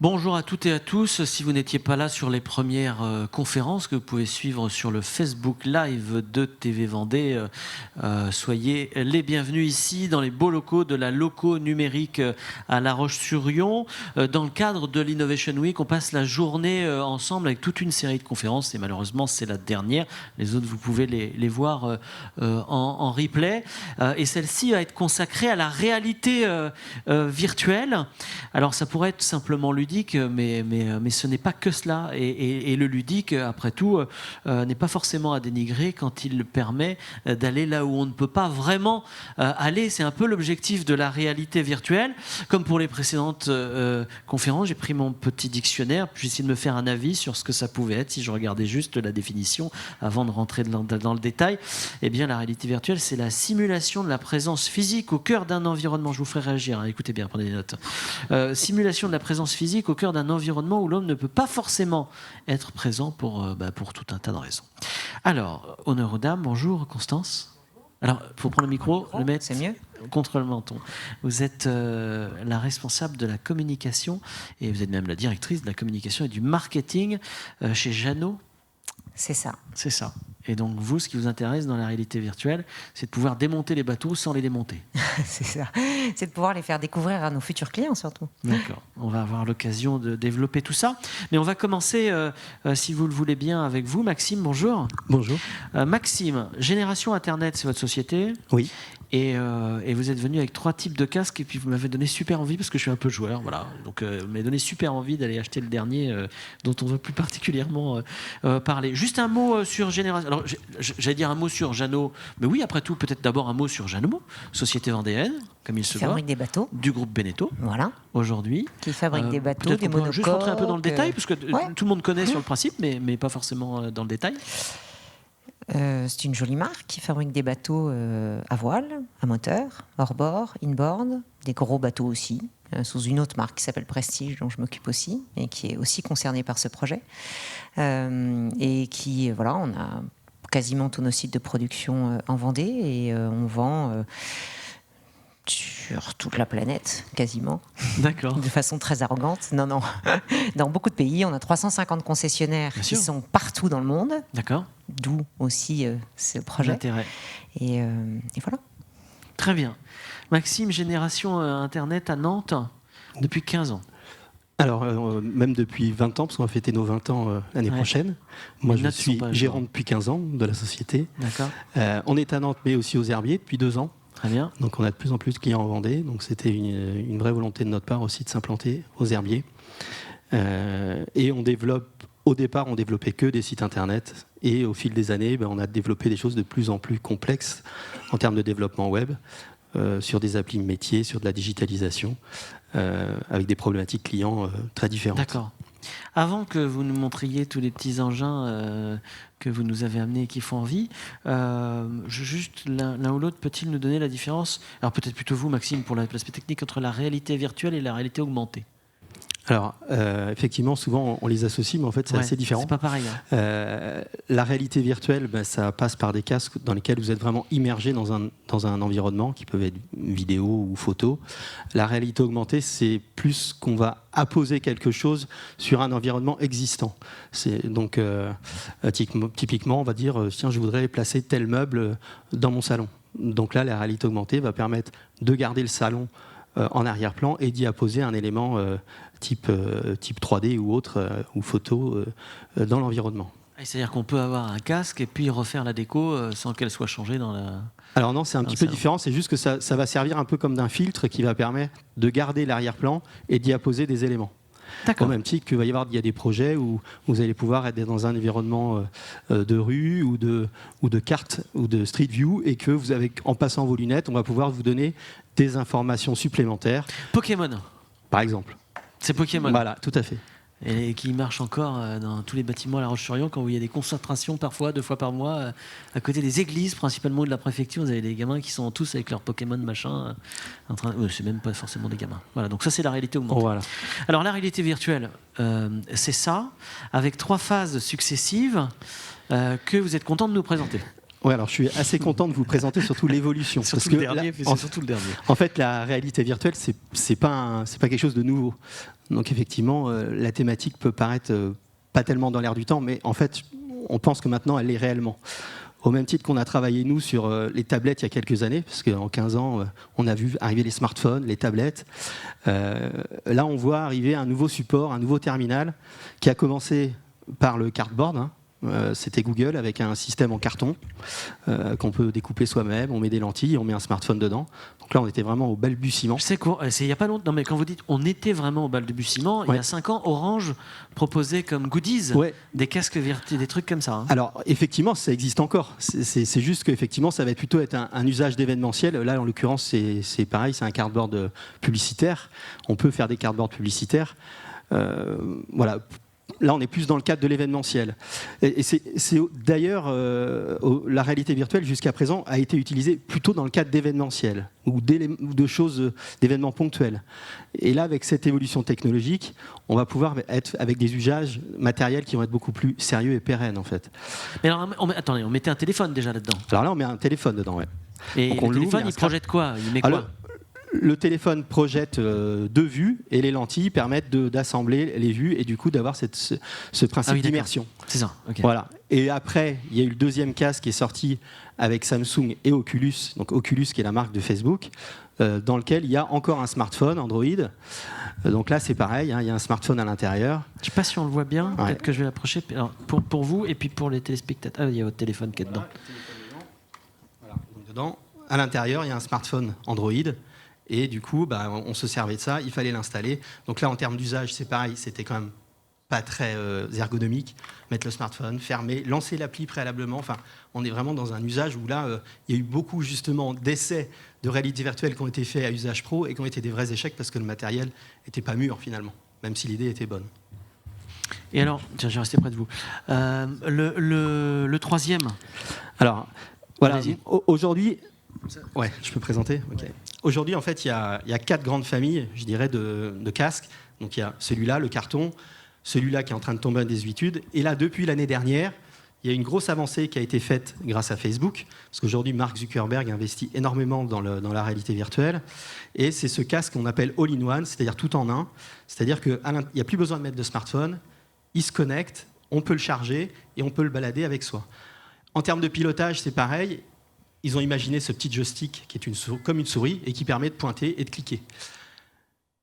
Bonjour à toutes et à tous. Si vous n'étiez pas là sur les premières conférences que vous pouvez suivre sur le Facebook Live de TV Vendée, soyez les bienvenus ici dans les beaux locaux de la Loco Numérique à La Roche-sur-Yon. Dans le cadre de l'Innovation Week, on passe la journée ensemble avec toute une série de conférences et malheureusement c'est la dernière. Les autres, vous pouvez les voir en replay. Et celle-ci va être consacrée à la réalité virtuelle. Alors ça pourrait être simplement ludique, mais ce n'est pas que cela. Et le ludique, après tout, n'est pas forcément à dénigrer quand il permet d'aller là où on ne peut pas vraiment aller. C'est un peu l'objectif de la réalité virtuelle. Comme pour les précédentes conférences, j'ai pris mon petit dictionnaire, puis j'ai essayé de me faire un avis sur ce que ça pouvait être si je regardais juste la définition avant de rentrer dans le détail. Eh bien, la réalité virtuelle, c'est la simulation de la présence physique au cœur d'un environnement. Je vous ferai réagir, hein. Écoutez bien, prenez des notes. Simulation de la présence physique au cœur d'un environnement où l'homme ne peut pas forcément être présent pour tout un tas de raisons. Alors, honneur aux dames, bonjour Constance. Alors, il faut prendre le micro, le mettre contre le menton. Vous êtes la responsable de la communication et vous êtes même la directrice de la communication et du marketing chez Jeannot. C'est ça. C'est ça. Et donc vous, ce qui vous intéresse dans la réalité virtuelle, c'est de pouvoir démonter les bateaux sans les démonter. C'est ça. C'est de pouvoir les faire découvrir à nos futurs clients surtout. D'accord. On va avoir l'occasion de développer tout ça. Mais on va commencer, si vous le voulez bien, avec vous. Maxime, bonjour. Bonjour. Maxime, Génération Internet, c'est votre société. Oui. Et vous êtes venu avec 3 types de casques et puis vous m'avez donné super envie parce que je suis un peu joueur, voilà. Donc vous m'avez donné super envie d'aller acheter le dernier dont on va plus particulièrement parler. Juste un mot sur Génération. Alors j'allais dire un mot sur Jeannot, mais oui, après tout peut-être d'abord un mot sur Jeannot, société vendéenne, comme il se voit, fabrique des bateaux du groupe Beneteau. Voilà. Aujourd'hui. Qui fabrique des bateaux, des monocoques. Juste rentrer un peu dans le détail parce que ouais. Tout le monde connaît sur le principe, mais pas forcément dans le détail. C'est une jolie marque qui fabrique des bateaux à voile, à moteur, hors-bord, inboard, des gros bateaux aussi, sous une autre marque qui s'appelle Prestige, dont je m'occupe aussi, et qui est aussi concernée par ce projet. Et qui, voilà, on a quasiment tous nos sites de production en Vendée et on vend sur toute la planète, quasiment. D'accord. De façon très arrogante. Non. Dans beaucoup de pays, on a 350 concessionnaires qui sont partout dans le monde. D'accord. D'où aussi ce projet. L'intérêt. Et voilà. Très bien. Maxime, Génération Internet à Nantes, depuis 15 ans. Alors, même depuis 20 ans, parce qu'on va fêter nos 20 ans l'année prochaine. Moi, je suis gérant depuis 15 ans de la société. D'accord. On est à Nantes, mais aussi aux Herbiers depuis 2 ans. Très bien. Donc, on a de plus en plus de clients en Vendée. Donc, c'était une vraie volonté de notre part aussi de s'implanter aux Herbiers. Et on développe, au départ, on développait que des sites internet. Et au fil des années, on a développé des choses de plus en plus complexes en termes de développement web, sur des applis métiers, sur de la digitalisation, avec des problématiques clients très différentes. D'accord. Avant que vous nous montriez tous les petits engins que vous nous avez amenés et qui font envie, juste l'un ou l'autre peut-il nous donner la différence, alors peut-être plutôt vous Maxime pour l'aspect technique, entre la réalité virtuelle et la réalité augmentée? Alors, effectivement, souvent on les associe, mais en fait c'est assez différent. C'est pas pareil. Hein. La réalité virtuelle, ça passe par des casques dans lesquels vous êtes vraiment immergé dans un environnement qui peut être vidéo ou photo. La réalité augmentée, c'est plus qu'on va apposer quelque chose sur un environnement existant. Donc, typiquement, on va dire, tiens, je voudrais placer tel meuble dans mon salon. Donc là, la réalité augmentée va permettre de garder le salon en arrière-plan et d'y apposer un élément type 3D ou autre, ou photo dans l'environnement. C'est-à-dire qu'on peut avoir un casque et puis refaire la déco sans qu'elle soit changée dans la... Alors non, c'est un petit peu différent, c'est juste que ça va servir un peu comme d'un filtre qui va permettre de garder l'arrière-plan et d'y apposer des éléments. Au même titre qu'il va y avoir des projets où vous allez pouvoir être dans un environnement de rue ou de carte ou de street view et que vous avez, en passant vos lunettes, on va pouvoir vous donner des informations supplémentaires. Pokémon. Par exemple. C'est Pokémon. Voilà, tout à fait. Et qui marche encore dans tous les bâtiments à La Roche-sur-Yon, quand il y a des concentrations parfois, 2 fois par mois, à côté des églises, principalement de la préfecture, vous avez des gamins qui sont tous avec leur Pokémon machin. C'est même pas forcément des gamins. Voilà, donc ça c'est la réalité augmentée. Voilà. Alors la réalité virtuelle, c'est ça, avec 3 phases successives que vous êtes content de nous présenter. Ouais, alors je suis assez content de vous présenter surtout l'évolution. Surtout le dernier, surtout le dernier. En fait, la réalité virtuelle, c'est pas quelque chose de nouveau. Donc effectivement, la thématique peut paraître pas tellement dans l'air du temps, mais en fait, on pense que maintenant, elle l'est réellement. Au même titre qu'on a travaillé, nous, sur les tablettes il y a quelques années, parce qu'en 15 ans, on a vu arriver les smartphones, les tablettes. Là, on voit arriver un nouveau support, un nouveau terminal, qui a commencé par le cardboard. C'était Google avec un système en carton qu'on peut découper soi-même. On met des lentilles, on met un smartphone dedans. Donc là, on était vraiment au balbutiement. Je sais il n'y a pas longtemps, mais quand vous dites on était vraiment au balbutiement, il y a 5 ans, Orange proposait comme goodies des casques virtuels, des trucs comme ça. Hein. Alors, effectivement, ça existe encore. C'est juste qu'effectivement, ça va plutôt être un usage d'événementiel. Là, en l'occurrence, c'est pareil, c'est un cardboard publicitaire. On peut faire des cardboards publicitaires. Voilà. Là, on est plus dans le cadre de l'événementiel. Et c'est d'ailleurs, la réalité virtuelle, jusqu'à présent, a été utilisée plutôt dans le cadre d'événementiel ou de choses, d'événements ponctuels. Et là, avec cette évolution technologique, on va pouvoir être avec des usages matériels qui vont être beaucoup plus sérieux et pérennes, en fait. Mais alors, attendez, on mettait un téléphone déjà là-dedans. Alors là, on met un téléphone dedans, ouais. Et donc le téléphone, il projette quoi? Il met quoi? Le téléphone projette deux vues et les lentilles permettent d'assembler les vues et du coup d'avoir ce principe d'immersion. C'est ça. Okay. Voilà. Et après, il y a eu le deuxième casque qui est sorti avec Samsung et Oculus, donc Oculus qui est la marque de Facebook, dans lequel il y a encore un smartphone Android. Donc là, c'est pareil, hein, il y a un smartphone à l'intérieur. Je ne sais pas si on le voit bien. Ouais. Peut-être que je vais l'approcher. Pour vous et puis pour les téléspectateurs, il y a votre téléphone qui est dedans. Voilà, donc dedans, à l'intérieur, il y a un smartphone Android. Et du coup, on se servait de ça, il fallait l'installer. Donc là, en termes d'usage, c'est pareil, c'était quand même pas très ergonomique. Mettre le smartphone, fermer, lancer l'appli préalablement. Enfin, on est vraiment dans un usage où là, il y a eu beaucoup justement d'essais de réalité virtuelle qui ont été faits à usage pro et qui ont été des vrais échecs parce que le matériel n'était pas mûr finalement, même si l'idée était bonne. Et alors, tiens, je vais rester près de vous. Le troisième. Alors, voilà, aujourd'hui... Ouais, je peux présenter. Okay. Aujourd'hui, en fait, il y a 4 grandes familles, je dirais, de casques. Donc, il y a celui-là, le carton, celui-là qui est en train de tomber en désuétude. Et là, depuis l'année dernière, il y a une grosse avancée qui a été faite grâce à Facebook, parce qu'aujourd'hui, Mark Zuckerberg investit énormément dans la réalité virtuelle. Et c'est ce casque qu'on appelle all-in-one, c'est-à-dire tout en un. C'est-à-dire qu'il n'y a plus besoin de mettre de smartphone, il se connecte, on peut le charger et on peut le balader avec soi. En termes de pilotage, c'est pareil. Ils ont imaginé ce petit joystick qui est comme une souris et qui permet de pointer et de cliquer.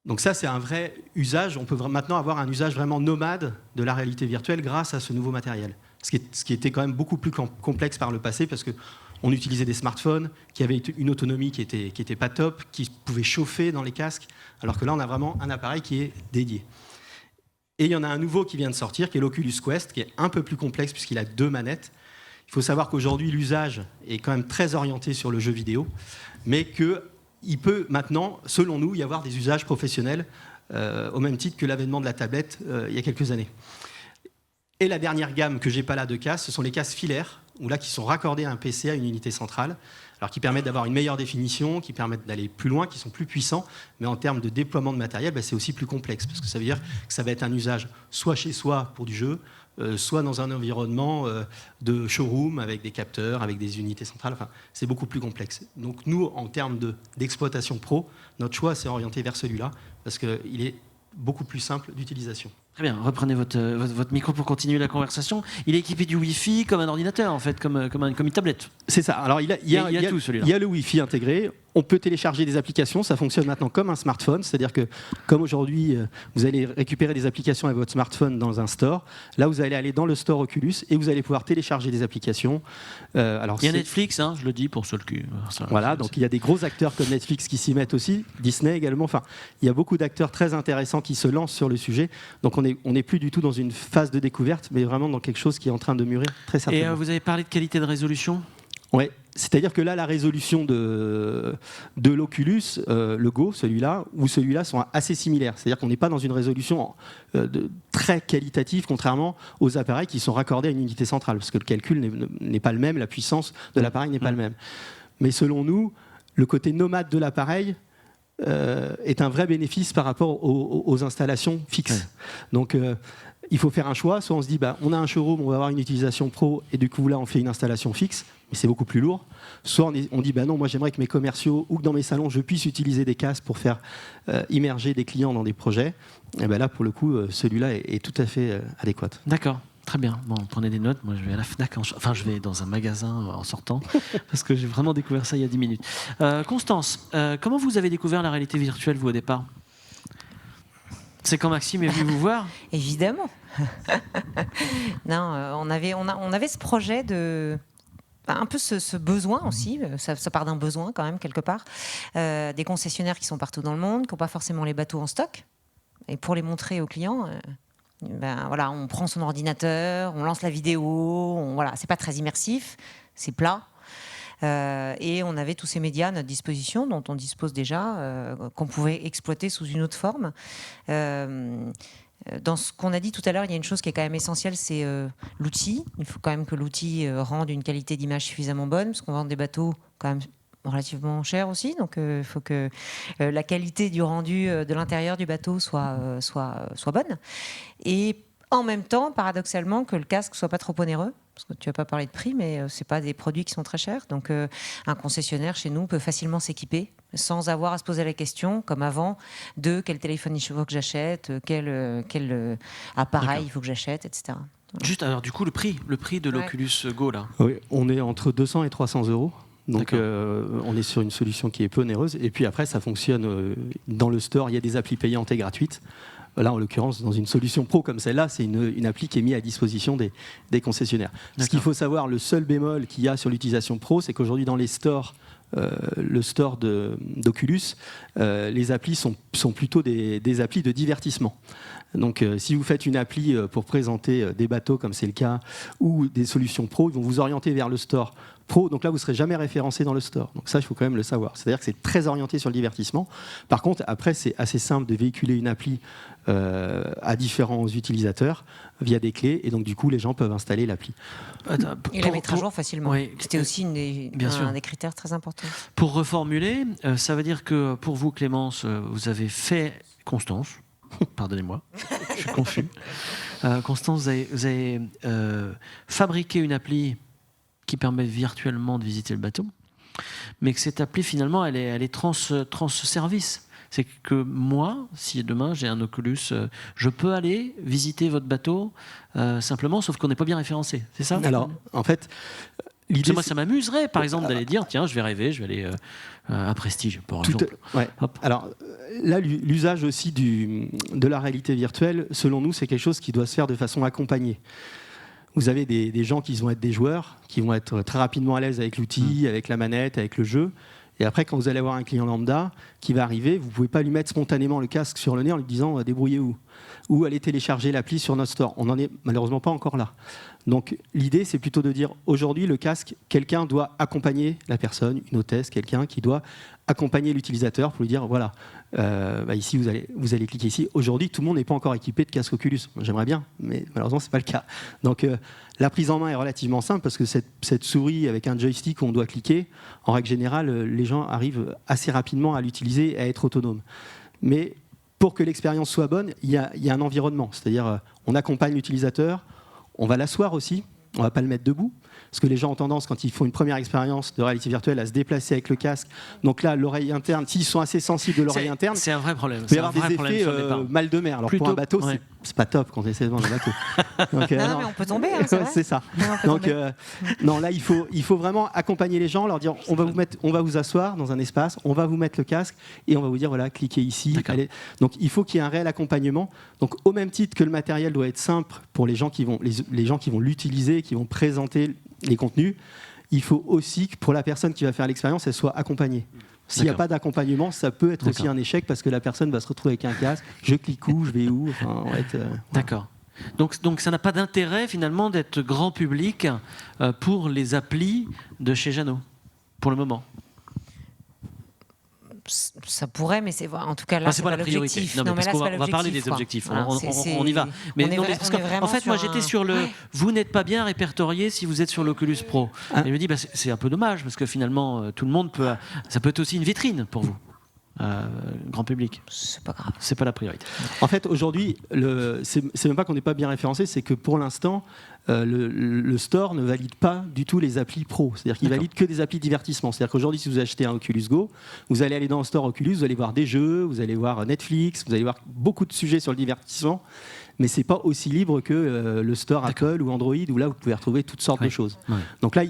Donc ça, c'est un vrai usage. On peut maintenant avoir un usage vraiment nomade de la réalité virtuelle grâce à ce nouveau matériel. Ce qui était quand même beaucoup plus complexe par le passé parce qu'on utilisait des smartphones qui avaient une autonomie qui était pas top, qui pouvaient chauffer dans les casques, alors que là, on a vraiment un appareil qui est dédié. Et il y en a un nouveau qui vient de sortir, qui est l'Oculus Quest, qui est un peu plus complexe puisqu'il a 2 manettes. Il faut savoir qu'aujourd'hui, l'usage est quand même très orienté sur le jeu vidéo, mais qu'il peut maintenant, selon nous, y avoir des usages professionnels au même titre que l'avènement de la tablette il y a quelques années. Et la dernière gamme que j'ai pas là de casques, ce sont les casques filaires, qui sont raccordés à un PC, à une unité centrale, alors qui permettent d'avoir une meilleure définition, qui permettent d'aller plus loin, qui sont plus puissants, mais en termes de déploiement de matériel, c'est aussi plus complexe, parce que ça veut dire que ça va être un usage soit chez soi pour du jeu, soit dans un environnement de showroom avec des capteurs, avec des unités centrales. Enfin, c'est beaucoup plus complexe. Donc nous, en termes d'exploitation pro, notre choix s'est orienté vers celui-là parce qu'il est beaucoup plus simple d'utilisation. Très bien, reprenez votre micro pour continuer la conversation. Il est équipé du Wi-Fi comme un ordinateur, en fait, comme une tablette. C'est ça. Alors, il y a tout, celui-là. Il y a le Wi-Fi intégré. On peut télécharger des applications. Ça fonctionne maintenant comme un smartphone. C'est-à-dire que, comme aujourd'hui, vous allez récupérer des applications avec votre smartphone dans un store. Là, vous allez aller dans le store Oculus et vous allez pouvoir télécharger des applications. Il y a Netflix, hein, je le dis pour ceux qui... Voilà, donc il y a des gros acteurs comme Netflix qui s'y mettent aussi, Disney également. Enfin, il y a beaucoup d'acteurs très intéressants qui se lancent sur le sujet. Donc, on n'est plus du tout dans une phase de découverte, mais vraiment dans quelque chose qui est en train de mûrir très certainement. Et vous avez parlé de qualité de résolution ? Oui, c'est-à-dire que là, la résolution de l'Oculus, le Go, celui-là, ou celui-là sont assez similaires. C'est-à-dire qu'on n'est pas dans une résolution très qualitative, contrairement aux appareils qui sont raccordés à une unité centrale, parce que le calcul n'est pas le même, la puissance de l'appareil n'est pas le même. Mais selon nous, le côté nomade de l'appareil est un vrai bénéfice par rapport aux installations fixes. Ouais. Donc, il faut faire un choix. Soit on se dit, on a un showroom, on va avoir une utilisation pro, et du coup, là, on fait une installation fixe. mais c'est beaucoup plus lourd. Soit on dit, non, moi j'aimerais que mes commerciaux ou que dans mes salons, je puisse utiliser des casques pour faire immerger des clients dans des projets. Et là, pour le coup, celui-là est tout à fait adéquat. D'accord. Très bien. Bon, prenez des notes. Moi, je vais à la Fnac. Je vais dans un magasin en sortant parce que j'ai vraiment découvert ça il y a 10 minutes. Constance, comment vous avez découvert la réalité virtuelle, vous, au départ ? C'est quand Maxime est venu vous voir ? Évidemment. Non, on avait ce projet de... Un peu ce besoin aussi, ça part d'un besoin quand même quelque part, des concessionnaires qui sont partout dans le monde, qui n'ont pas forcément les bateaux en stock. Et pour les montrer aux clients... on prend son ordinateur, on lance la vidéo, c'est pas très immersif, c'est plat. Et on avait tous ces médias à notre disposition, dont on dispose déjà, qu'on pouvait exploiter sous une autre forme. Dans ce qu'on a dit tout à l'heure, il y a une chose qui est quand même essentielle, c'est l'outil. Il faut quand même que l'outil rende une qualité d'image suffisamment bonne, parce qu'on vend des bateaux quand même relativement cher aussi, donc il faut que la qualité du rendu de l'intérieur du bateau soit bonne. Et en même temps, paradoxalement, que le casque soit pas trop onéreux, parce que tu n'as pas parlé de prix, mais c'est pas des produits qui sont très chers. Donc un concessionnaire chez nous peut facilement s'équiper sans avoir à se poser la question, comme avant, de quel téléphone il faut que j'achète, quel appareil il faut que j'achète, etc. Voilà. Juste, alors du coup, le prix de l'Oculus Go, là. Oui, on est entre 200 et 300 euros. Donc on est sur une solution qui est peu onéreuse. Et puis après, ça fonctionne dans le store. Il y a des applis payantes et gratuites. Là, en l'occurrence, dans une solution pro comme celle-là, c'est une appli qui est mise à disposition des concessionnaires. Ce qu'il faut savoir, le seul bémol qu'il y a sur l'utilisation pro, c'est qu'aujourd'hui, dans les stores, le store d'Oculus, les applis sont plutôt des applis de divertissement. Donc si vous faites une appli pour présenter des bateaux, comme c'est le cas, ou des solutions pro, ils vont vous orienter vers le store pro. Donc là, vous ne serez jamais référencé dans le store. Donc ça, il faut quand même le savoir. C'est-à-dire que c'est très orienté sur le divertissement. Par contre, après, c'est assez simple de véhiculer une appli à différents utilisateurs via des clés. Et donc, du coup, les gens peuvent installer l'appli. Et la mettre à jour facilement. Oui, c'était aussi un des critères très importants. Pour reformuler, ça veut dire que pour vous, Clémence, vous avez fait... Constance, pardonnez-moi, je suis confus. Constance, vous avez fabriqué une appli qui permet virtuellement de visiter le bateau, mais que cette appli, finalement, elle est trans-service. C'est que moi, si demain j'ai un Oculus, je peux aller visiter votre bateau simplement, sauf qu'on n'est pas bien référencé. C'est ça ? Alors, en fait... L'idée, moi, ça m'amuserait, par exemple, d'aller dire, tiens, je vais rêver, je vais aller à Prestige, par exemple. Ouais. Alors là, l'usage aussi de la réalité virtuelle, selon nous, c'est quelque chose qui doit se faire de façon accompagnée. Vous avez des gens qui vont être des joueurs, qui vont être très rapidement à l'aise avec l'outil, avec la manette, avec le jeu. Et après, quand vous allez avoir un client lambda qui va arriver, vous ne pouvez pas lui mettre spontanément le casque sur le nez en lui disant « débrouillez-vous » ou « allez télécharger l'appli sur notre store ». On n'en est malheureusement pas encore là. Donc l'idée, c'est plutôt de dire aujourd'hui, le casque, quelqu'un doit accompagner la personne, une hôtesse, quelqu'un qui doit accompagner l'utilisateur pour lui dire voilà, ici vous allez cliquer ici. Aujourd'hui, tout le monde n'est pas encore équipé de casque Oculus. J'aimerais bien, mais malheureusement, c'est pas le cas. Donc la prise en main est relativement simple parce que cette souris avec un joystick où on doit cliquer, en règle générale, les gens arrivent assez rapidement à l'utiliser et à être autonomes. Mais pour que l'expérience soit bonne, il y a un environnement, c'est-à-dire on accompagne l'utilisateur. On va l'asseoir aussi, on ne va pas le mettre debout, parce que les gens ont tendance, quand ils font une première expérience de réalité virtuelle, à se déplacer avec le casque. Donc là, l'oreille interne, s'ils sont assez sensibles de l'oreille interne, c'est un vrai problème. Il peut y avoir des effets mal de mer. Alors pour un bateau, c'est pas top quand on essaie de vendre un bateau. Donc, non, mais on peut tomber, hein, c'est vrai. C'est ça. Donc non, là, il faut vraiment accompagner les gens, leur dire on va vous asseoir dans un espace, on va vous mettre le casque et on va vous dire voilà, cliquez ici. Allez. Donc il faut qu'il y ait un réel accompagnement. Donc au même titre que le matériel doit être simple pour les gens qui vont l'utiliser, qui vont présenter les contenus, il faut aussi que pour la personne qui va faire l'expérience, elle soit accompagnée. S'il n'y a pas d'accompagnement, ça peut être aussi un échec parce que la personne va se retrouver avec un casque. Je clique où, je vais où, enfin, on va être, D'accord. Donc ça n'a pas d'intérêt finalement d'être grand public pour les applis de chez Jeannot, pour le moment. Ça pourrait, mais c'est en tout cas là, c'est pas la priorité. Non, mais parce qu'on va parler des objectifs. Voilà, on y va. Mais en fait, moi, j'étais sur le. Vous n'êtes pas bien répertorié si vous êtes sur l'Oculus Pro. Et je me dis, c'est un peu dommage parce que finalement, tout le monde peut. Ça peut être aussi une vitrine pour vous. grand public. C'est pas grave. C'est pas la priorité. En fait, aujourd'hui, c'est même pas qu'on n'est pas bien référencé, c'est que pour l'instant, le store ne valide pas du tout les applis pro. C'est-à-dire qu'il valide que des applis divertissement. C'est-à-dire qu'aujourd'hui, si vous achetez un Oculus Go, vous allez aller dans le store Oculus, vous allez voir des jeux, vous allez voir Netflix, vous allez voir beaucoup de sujets sur le divertissement, mais c'est pas aussi libre que le store Apple ou Android, où là, vous pouvez retrouver toutes sortes de choses. Ouais. Donc là,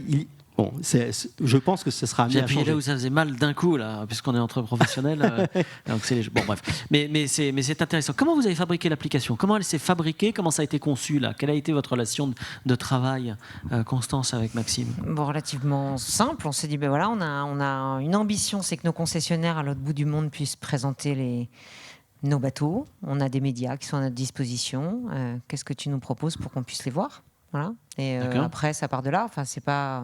bon, je pense que ce sera amené J'ai à appuyé changer. là où ça faisait mal d'un coup, là, puisqu'on est entre professionnels. Donc bon, bref. Mais c'est intéressant. Comment vous avez fabriqué l'application? Comment elle s'est fabriquée? Comment ça a été conçu là? Quelle a été votre relation de travail, Constance, avec Maxime? Bon, relativement simple. On s'est dit, ben voilà, on a une ambition, c'est que nos concessionnaires à l'autre bout du monde puissent présenter nos bateaux. On a des médias qui sont à notre disposition. Qu'est-ce que tu nous proposes pour qu'on puisse les voir? Voilà. Et après, ça part de là. Enfin, c'est pas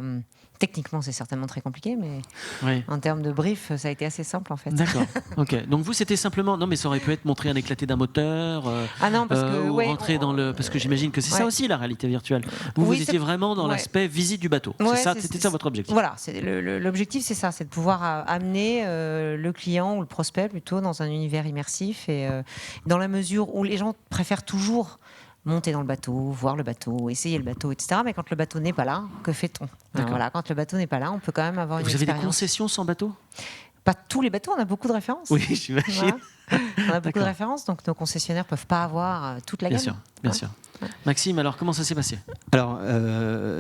techniquement, c'est certainement très compliqué, mais Oui. en termes de brief, ça a été assez simple en fait. D'accord. Ok. Donc vous, c'était simplement. Non, mais ça aurait pu être montrer un éclaté d'un moteur. Ah non, parce que ou rentrer dans le. Parce que j'imagine que c'est ça aussi la réalité virtuelle. Vous étiez vraiment dans l'aspect visite du bateau. Ouais, C'était ça votre objectif. Voilà. L'objectif, c'est ça, c'est de pouvoir amener le client ou le prospect plutôt dans un univers immersif et dans la mesure où les gens préfèrent toujours monter dans le bateau, voir le bateau, essayer le bateau, etc. Mais quand le bateau n'est pas là, que fait-on? Voilà, quand le bateau n'est pas là, on peut quand même avoir une expérience. Vous avez des concessions sans bateau? Pas tous les bateaux, on a beaucoup de références. Oui, j'imagine. Voilà. On a beaucoup de références, donc nos concessionnaires ne peuvent pas avoir toute la gamme. Bien sûr. Maxime, alors comment ça s'est passé? Alors,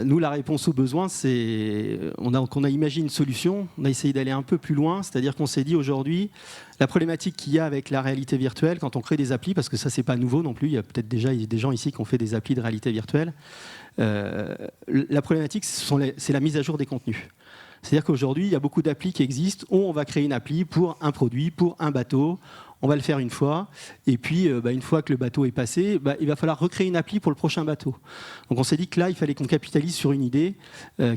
nous, la réponse aux besoins, c'est on a imaginé une solution, on a essayé d'aller un peu plus loin, c'est-à-dire qu'on s'est dit aujourd'hui, la problématique qu'il y a avec la réalité virtuelle, quand on crée des applis, parce que ça, c'est pas nouveau non plus, il y a peut-être déjà des gens ici qui ont fait des applis de réalité virtuelle, la problématique, c'est la mise à jour des contenus. C'est-à-dire qu'aujourd'hui, il y a beaucoup d'applis qui existent, où on va créer une appli pour un produit, pour un bateau. On va le faire une fois, et puis une fois que le bateau est passé, il va falloir recréer une appli pour le prochain bateau. Donc on s'est dit que là, il fallait qu'on capitalise sur une idée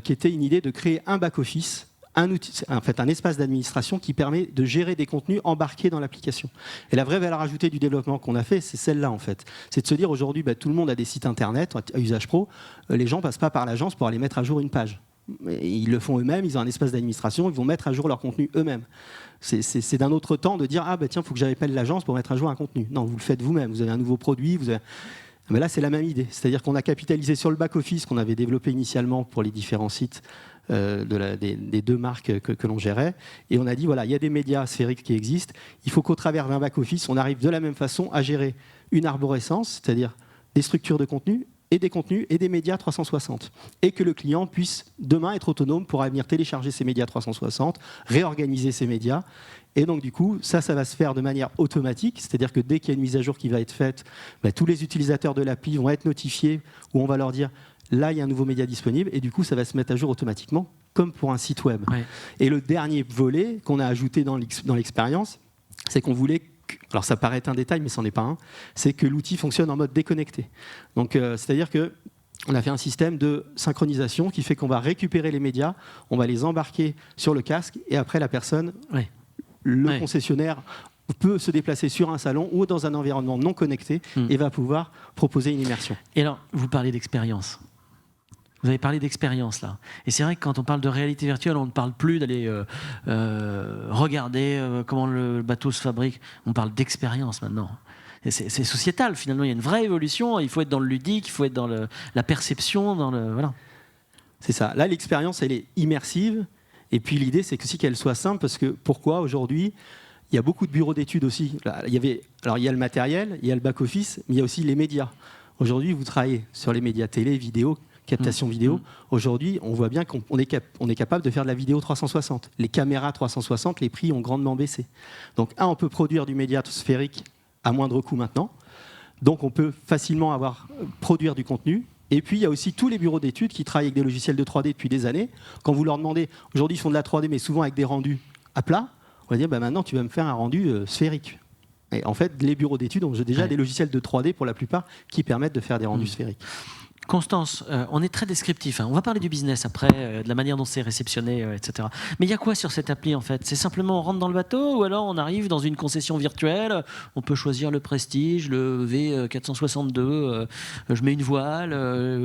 qui était une idée de créer un back-office, un espace d'administration qui permet de gérer des contenus embarqués dans l'application. Et la vraie valeur ajoutée du développement qu'on a fait, c'est celle-là en fait. C'est de se dire aujourd'hui, tout le monde a des sites internet à usage pro, les gens ne passent pas par l'agence pour aller mettre à jour une page. Ils le font eux-mêmes, ils ont un espace d'administration, ils vont mettre à jour leur contenu eux-mêmes. C'est d'un autre temps de dire tiens, il faut que j'appelle l'agence pour mettre à jour un contenu. Non, vous le faites vous-même, vous avez un nouveau produit. Mais là, c'est la même idée. C'est-à-dire qu'on a capitalisé sur le back-office qu'on avait développé initialement pour les différents sites des deux marques que l'on gérait. Et on a dit, voilà, il y a des médias sphériques qui existent. Il faut qu'au travers d'un back-office, on arrive de la même façon à gérer une arborescence, c'est-à-dire des structures de contenu, et des contenus et des médias 360. Et que le client puisse demain être autonome pour venir télécharger ces médias 360, réorganiser ces médias. Et donc du coup, ça va se faire de manière automatique, c'est-à-dire que dès qu'il y a une mise à jour qui va être faite, tous les utilisateurs de l'appli vont être notifiés, où on va leur dire, là il y a un nouveau média disponible, et du coup ça va se mettre à jour automatiquement, comme pour un site web. Ouais. Et le dernier volet qu'on a ajouté dans l'expérience, c'est qu'on voulait, alors ça paraît être un détail, mais ce n'en est pas un, c'est que l'outil fonctionne en mode déconnecté. Donc, c'est-à-dire qu'on a fait un système de synchronisation qui fait qu'on va récupérer les médias, on va les embarquer sur le casque, et après la personne, le concessionnaire, peut se déplacer sur un salon ou dans un environnement non connecté et va pouvoir proposer une immersion. Et alors, vous parlez d'expérience. Vous avez parlé d'expérience là. Et c'est vrai que quand on parle de réalité virtuelle, on ne parle plus d'aller regarder comment le bateau se fabrique. On parle d'expérience maintenant. C'est sociétal finalement. Il y a une vraie évolution. Il faut être dans le ludique, il faut être dans la perception, voilà. C'est ça. Là, l'expérience, elle est immersive. Et puis l'idée, c'est que aussi qu'elle soit simple, parce que pourquoi aujourd'hui, il y a beaucoup de bureaux d'études aussi. Il y a le matériel, il y a le back-office, mais il y a aussi les médias. Aujourd'hui, vous travaillez sur les médias télé, vidéo, captation vidéo. Aujourd'hui, on voit bien qu'on est capable de faire de la vidéo 360. Les caméras 360, les prix ont grandement baissé. Donc, on peut produire du média sphérique à moindre coût maintenant. Donc, on peut facilement produire du contenu. Et puis, il y a aussi tous les bureaux d'études qui travaillent avec des logiciels de 3D depuis des années. Quand vous leur demandez, aujourd'hui, ils font de la 3D, mais souvent avec des rendus à plat, on va dire, maintenant, tu vas me faire un rendu sphérique. Et en fait, les bureaux d'études ont déjà des logiciels de 3D, pour la plupart, qui permettent de faire des rendus sphériques. Constance, on est très descriptif. On va parler du business après, de la manière dont c'est réceptionné, etc. Mais il y a quoi sur cette appli en fait? C'est simplement on rentre dans le bateau ou alors on arrive dans une concession virtuelle, on peut choisir le Prestige, le V462, je mets une voile,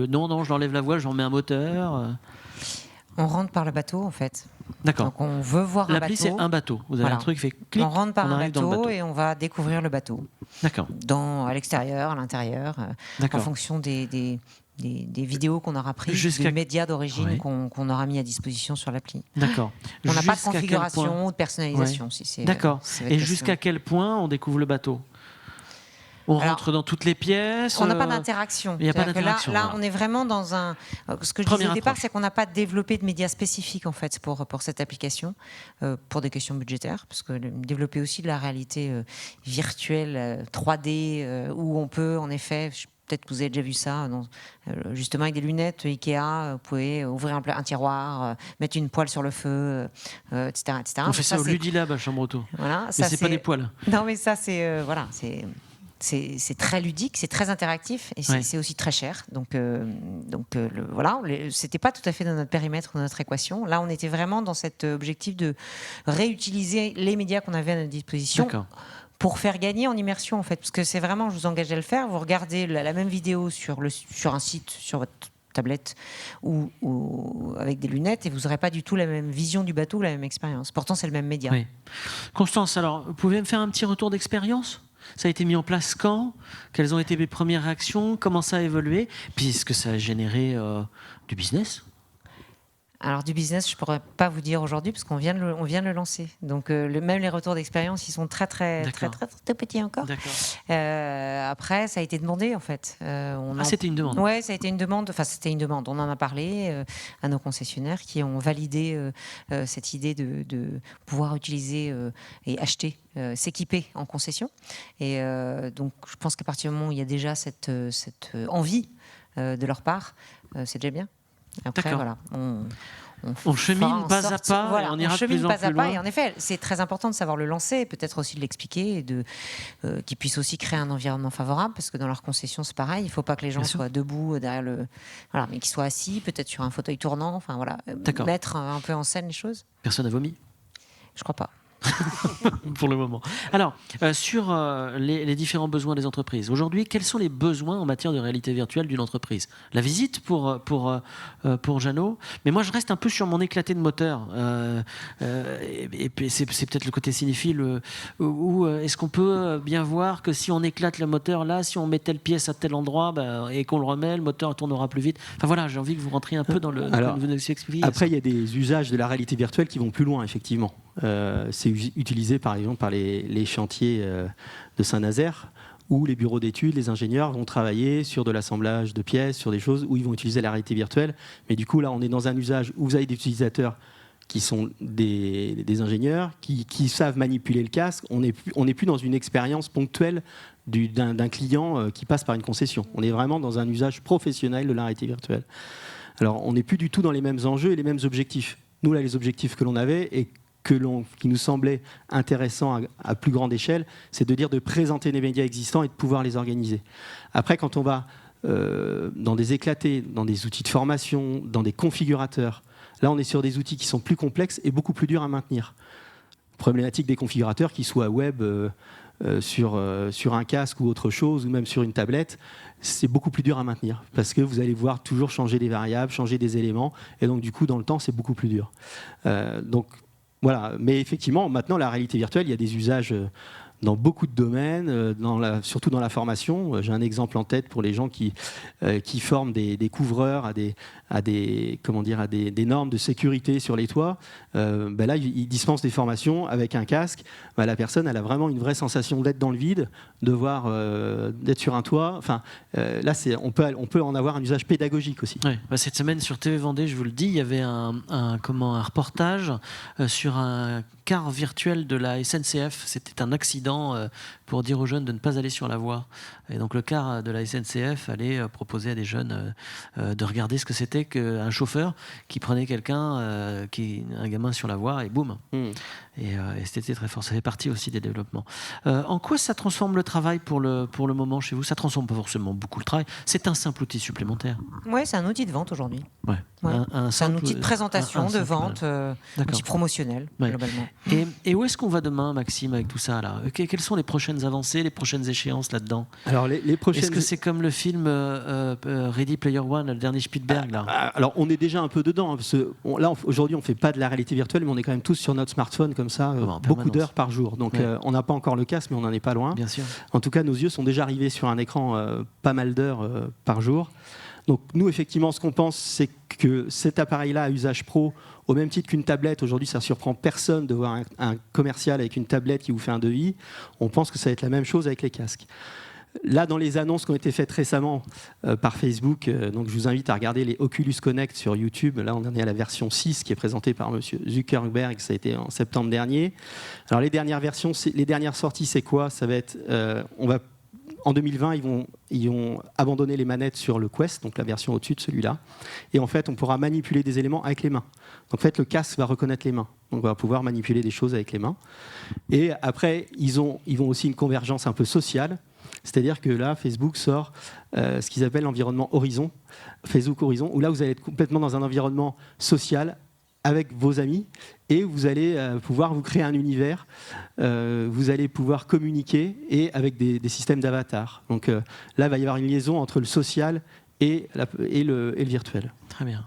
non, je l'enlève la voile, j'en mets un moteur. On rentre par le bateau en fait. D'accord. Donc on veut voir un L'appli, bateau. c'est un bateau. Vous avez Voilà. un truc qui fait clic, On rentre par un arrive dans le bateau et on va découvrir le bateau. D'accord. À l'extérieur, à l'intérieur, en D'accord. fonction des vidéos qu'on aura prises, des médias d'origine Ouais. qu'on aura mis à disposition sur l'appli. D'accord. On n'a pas de Jusqu'à quel configuration point ou de personnalisation. Ouais. Si c'est, D'accord. c'est votre Et question. jusqu'à quel point on découvre le bateau? On Alors, rentre dans toutes les pièces. On n'a pas d'interaction. Il n'y a pas C'est-à-dire que d'interaction. Là, voilà. on est vraiment dans un. Ce que je Première disais au départ, approche. c'est qu'on n'a pas développé de médias spécifiques en fait pour cette application, pour des questions budgétaires, parce que développer aussi de la réalité virtuelle 3D où on peut en effet. Peut-être que vous avez déjà vu ça, justement avec des lunettes Ikea, vous pouvez ouvrir un tiroir, mettre une poêle sur le feu, etc., etc. On fait ça au Ludilab à Chambreton. Voilà, Mais ça, c'est pas des poils. Non, mais ça, c'est voilà, c'est très ludique, c'est très interactif et c'est aussi très cher. Donc voilà, c'était pas tout à fait dans notre périmètre, dans notre équation. Là, on était vraiment dans cet objectif de réutiliser les médias qu'on avait à notre disposition. D'accord. Pour faire gagner en immersion, en fait. Parce que c'est vraiment, je vous engage à le faire, vous regardez la même vidéo sur un site, sur votre tablette ou avec des lunettes et vous n'aurez pas du tout la même vision du bateau, la même expérience. Pourtant, c'est le même média. Oui. Constance, alors, vous pouvez me faire un petit retour d'expérience? Ça a été mis en place quand? Quelles ont été mes premières réactions? Comment ça a évolué? Puis est-ce que ça a généré du business? Alors du business, je ne pourrais pas vous dire aujourd'hui parce qu'on vient de le lancer. Donc même les retours d'expérience, ils sont très petits encore. Après, ça a été demandé en fait. C'était une demande. Ouais, ça a été une demande. Enfin, c'était une demande. On en a parlé à nos concessionnaires qui ont validé cette idée de pouvoir utiliser et acheter, s'équiper en concession. Et donc, je pense qu'à partir du moment où il y a déjà cette envie de leur part, c'est déjà bien. Après, voilà, on chemine pas à pas, voilà, et on ira de plus en plus loin. loin. Et en effet, c'est très important de savoir le lancer, peut-être aussi de l'expliquer, et qu'ils puissent aussi créer un environnement favorable, parce que dans leur concession, c'est pareil. Il ne faut pas que les gens soient debout derrière voilà, mais qu'ils soient assis, peut-être sur un fauteuil tournant. Enfin voilà, mettre un peu en scène les choses. Personne n'a vomi? Je crois pas. Pour le moment. Alors, sur les différents besoins des entreprises, aujourd'hui, quels sont les besoins en matière de réalité virtuelle d'une entreprise? La visite pour Jeannot, mais moi je reste un peu sur mon éclaté de moteur. Et puis c'est peut-être le côté cinéphile, où est-ce qu'on peut bien voir que si on éclate le moteur là, si on met telle pièce à tel endroit et qu'on le remet, le moteur tournera plus vite. Enfin voilà, j'ai envie que vous rentriez un peu dans le... Alors, vous nous expliquiez. Après, il y a des usages de la réalité virtuelle qui vont plus loin, effectivement. C'est utilisé par exemple par les chantiers de Saint-Nazaire, où les bureaux d'études, les ingénieurs vont travailler sur de l'assemblage de pièces, sur des choses où ils vont utiliser la réalité virtuelle. Mais du coup, là, on est dans un usage où vous avez des utilisateurs qui sont des ingénieurs, qui savent manipuler le casque. On n'est plus dans une expérience ponctuelle d'un client qui passe par une concession. On est vraiment dans un usage professionnel de la réalité virtuelle. Alors, on n'est plus du tout dans les mêmes enjeux et les mêmes objectifs. Nous, là, les objectifs que l'on avait et qui nous semblait intéressant à plus grande échelle, c'est de présenter les médias existants et de pouvoir les organiser. Après, quand on va dans des éclatés, dans des outils de formation, dans des configurateurs, là, on est sur des outils qui sont plus complexes et beaucoup plus durs à maintenir. Problématique des configurateurs, qu'ils soient web, sur un casque ou autre chose, ou même sur une tablette, c'est beaucoup plus dur à maintenir parce que vous allez voir toujours changer des variables, changer des éléments, et donc du coup, dans le temps, c'est beaucoup plus dur. Donc, voilà, mais effectivement, maintenant, la réalité virtuelle, il y a des usages dans beaucoup de domaines, surtout dans la formation. J'ai un exemple en tête pour les gens qui forment des couvreurs à des normes de sécurité sur les toits. Là, ils dispensent des formations avec un casque. La personne, elle a vraiment une vraie sensation d'être dans le vide, d'être sur un toit. Enfin, là, on peut en avoir un usage pédagogique aussi. Ouais, cette semaine sur TV Vendée, je vous le dis, il y avait un reportage sur un car virtuel de la SNCF. C'était un accident pour dire aux jeunes de ne pas aller sur la voie. Et donc le car de la SNCF allait proposer à des jeunes de regarder ce que c'était qu'un chauffeur qui prenait un gamin sur la voie et boum. Et c'était très fort. Ça fait partie aussi des développements. En quoi ça transforme le travail pour le moment chez vous? Ça transforme pas forcément beaucoup le travail. C'est un simple outil supplémentaire. Oui, c'est un outil de vente aujourd'hui. Ouais. C'est un outil de présentation, de vente, outil promotionnel, globalement. Et où est-ce qu'on va demain, Maxime, avec tout ça là? quelles sont les prochaines avancées, les prochaines échéances là-dedans? Alors les prochaines... Est-ce que c'est comme le film Ready Player One, le dernier Spielberg là? Alors on est déjà un peu dedans, hein, parce que aujourd'hui on fait pas de la réalité virtuelle, mais on est quand même tous sur notre smartphone comme ça, beaucoup d'heures par jour. Donc on n'a pas encore le casque, mais on n'en est pas loin. Bien sûr. En tout cas, nos yeux sont déjà arrivés sur un écran pas mal d'heures par jour. Donc nous, effectivement, ce qu'on pense, c'est que cet appareil-là à usage pro, au même titre qu'une tablette, aujourd'hui, ça ne surprend personne de voir un commercial avec une tablette qui vous fait un devis. On pense que ça va être la même chose avec les casques. Là, dans les annonces qui ont été faites récemment par Facebook, donc je vous invite à regarder les Oculus Connect sur YouTube. Là, on en est à la version 6 qui est présentée par M. Zuckerberg. Ça a été en septembre dernier. Alors, les dernières versions, les dernières sorties, c'est quoi? Ça va être, en 2020, ils vont abandonner les manettes sur le Quest, donc la version au-dessus de celui-là. Et en fait, on pourra manipuler des éléments avec les mains. Donc, en fait, le casque va reconnaître les mains. Donc, on va pouvoir manipuler des choses avec les mains. Et après, ils vont aussi une convergence un peu sociale. C'est-à-dire que là, Facebook sort ce qu'ils appellent l'environnement Horizon, Facebook Horizon, où là, vous allez être complètement dans un environnement social avec vos amis et vous allez pouvoir vous créer un univers, vous allez pouvoir communiquer et avec des systèmes d'avatar. Donc là, il va y avoir une liaison entre le social et le virtuel. Très bien.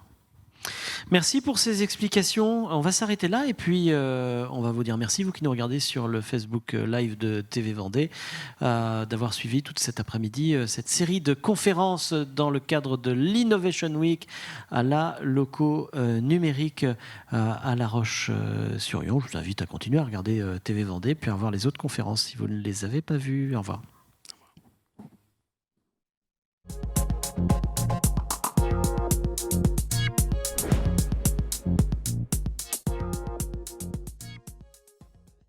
Merci pour ces explications. On va s'arrêter là et puis on va vous dire merci, vous qui nous regardez sur le Facebook Live de TV Vendée, d'avoir suivi toute cet après-midi cette série de conférences dans le cadre de l'Innovation Week à la Loco numérique à La Roche-sur-Yon. Je vous invite à continuer à regarder TV Vendée puis à voir les autres conférences si vous ne les avez pas vues. Au revoir.